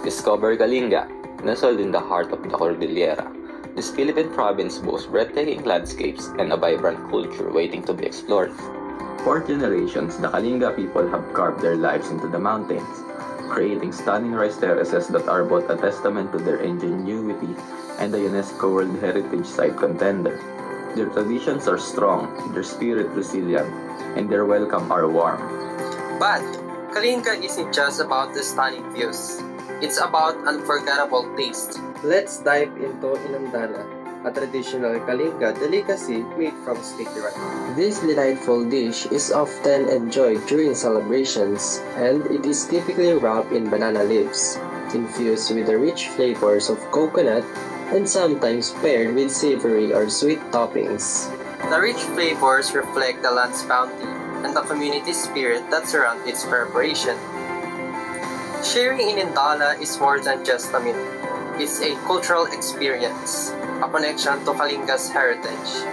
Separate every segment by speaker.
Speaker 1: Discover Kalinga, nestled in the heart of the Cordillera. This Philippine province boasts breathtaking landscapes and a vibrant culture waiting to be explored. For generations, the Kalinga people have carved their lives into the mountains, creating stunning rice terraces that are both a testament to their ingenuity and a UNESCO World Heritage Site contender. Their traditions are strong, their spirit resilient, and their welcome are warm.
Speaker 2: But Kalinga isn't just about the stunning views. It's about unforgettable taste.
Speaker 3: Let's dive into Inundana, a traditional Kalinga delicacy made from sticky rice.
Speaker 4: This delightful dish is often enjoyed during celebrations, and it is typically wrapped in banana leaves, infused with the rich flavors of coconut, and sometimes paired with savory or sweet toppings.
Speaker 2: The rich flavors reflect the land's bounty and the community spirit that surrounds its preparation. Sharing in Indala is more than just a meal. It's a cultural experience, a connection to Kalinga's heritage.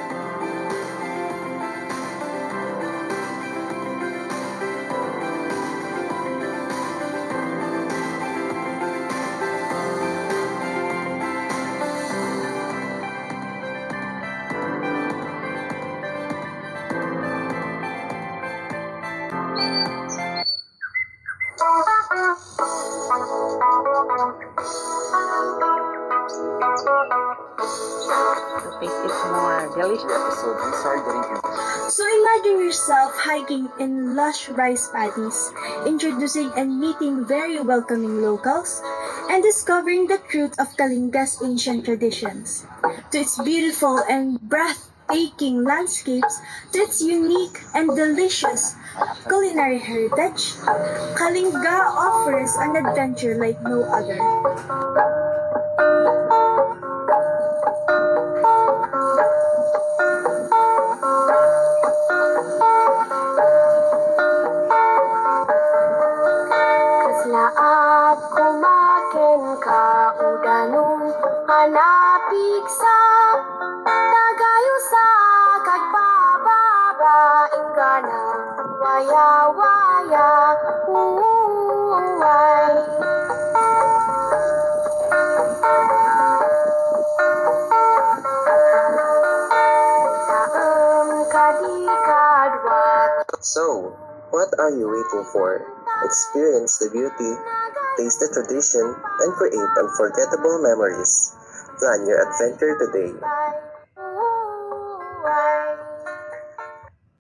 Speaker 5: To make it more delicious.
Speaker 6: So imagine yourself hiking in lush rice paddies, introducing and meeting very welcoming locals, and discovering the truth of Kalinga's ancient traditions. To its beautiful and breathtaking landscapes, to its unique and delicious culinary heritage, Kalinga offers an adventure like no other.
Speaker 7: Laab kumaken ka udanong hanapig sa tagayo sa kagpababa ingana waya-waya uway.
Speaker 3: So, what are you waiting for? Experience the beauty, taste the tradition, and create unforgettable memories. Plan your adventure today.